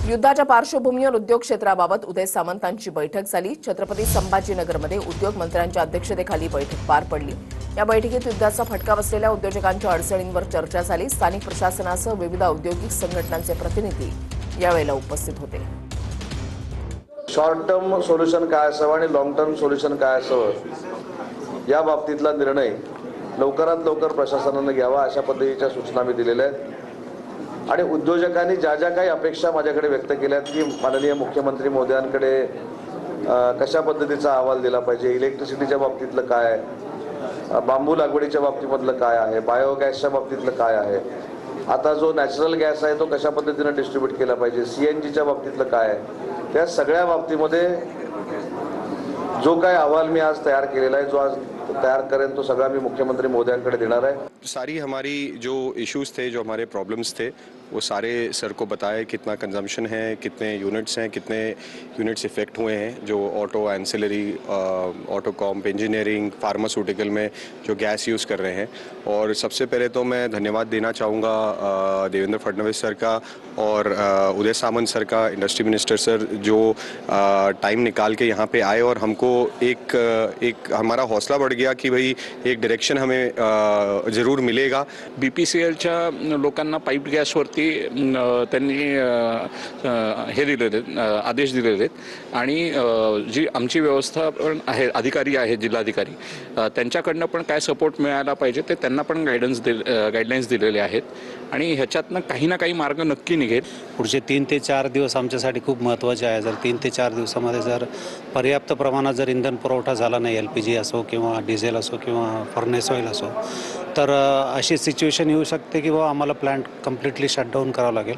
युद्धाच्या पार्श्वभूमीवर उद्योग क्षेत्राबाबत उदय सामंतांची बैठक झाली। छत्रपती संभाजीनगरमध्ये उद्योग मंत्र्यांच्या अध्यक्षतेखाली बैठक पार पडली। या बैठकीत युद्धाचा फटका बसलेल्या उद्योजकांच्या अडचणींवर चर्चा झाली। स्थानिक प्रशासनासह विविध औद्योगिक संघटनांचे प्रतिनिधी यावेळेला उपस्थित होते। शॉर्ट टर्म सोल्युशन काय असावं आणि लॉंग टर्म सोल्युशन काय असावं या बाबतीतला निर्णय लवकरात लवकर प्रशासनाने घ्यावा अशा पद्धतीच्या सूचना मी दिलेल्या आहेत। आणि उद्योजकांनी ज्या ज्या काही अपेक्षा माझ्याकडे व्यक्त केल्या आहेत की माननीय मुख्यमंत्री महोदयांकडे कशा पद्धतीचा अहवाल दिला पाहिजे, इलेक्ट्रिसिटीच्या बाबतीतलं काय, बांबू लागवडीच्या बाबतीमधलं काय आहे, बायोगॅसच्या बाबतीतलं काय आहे, आता जो नॅचरल गॅस आहे तो कशा पद्धतीने डिस्ट्रीब्यूट केला पाहिजे, सीएनजीच्या बाबतीतलं काय आहे, त्या सगळ्या बाबतीमध्ये जो काय अहवाल मी आज तयार केलेला आहे, जो आज तैयार करें तो सगळा मी मुख्यमंत्री महोदयांकडे देणार आहे। सारी हमारी जो इश्यूज थे, जो हमारे प्रॉब्लम्स थे, वो सारे सर को बताए। कितना कंजम्पशन है, कितने यूनिट्स हैं, कितने यूनिट्स इफेक्ट हुए हैं, जो ऑटो एंसिलरी, ऑटो कॉम्प, इंजीनियरिंग, फार्मास्यूटिकल में जो गैस यूज़ कर रहे हैं। और सबसे पहले तो मैं धन्यवाद देना चाहूँगा देवेंद्र फडणवीस सर का और उदय सामंत सर का, इंडस्ट्री मिनिस्टर सर, जो टाइम निकाल के यहाँ पे आए और हमको एक हमारा हौसला बढ़ गया कि भाई एक डायरेक्शन हमें ज़रूर मिलेगा। बीपीसीएलच्या लोकांना पाईप गॅसवरती त्यांनी हे दिलेले आहेत, आदेश दिलेले आहेत आणि जी आमची व्यवस्था पण आहे, अधिकारी आहेत जिल्हाधिकारी, त्यांच्याकडनं पण काय सपोर्ट मिळायला पाहिजे ते त्यांना पण गाईडलाईन्स दिलेले आहेत आणि ह्याच्यातनं काही ना काही मार्ग नक्की निघेल। पुढचे 3 ते 4 दिवस आमच्यासाठी खूप महत्त्वाचे आहे। जर 3 ते 4 दिवसामध्ये जर पर्याप्त प्रमाणात जर इंधन पुरवठा झाला नाही, LPG असो किंवा डिझेल असो किंवा फर्नेस ऑइल असो, तर अशी सिच्युएशन येऊ शकते की आम्हाला प्लांट कम्प्लिटली शटडाऊन करावं लागेल।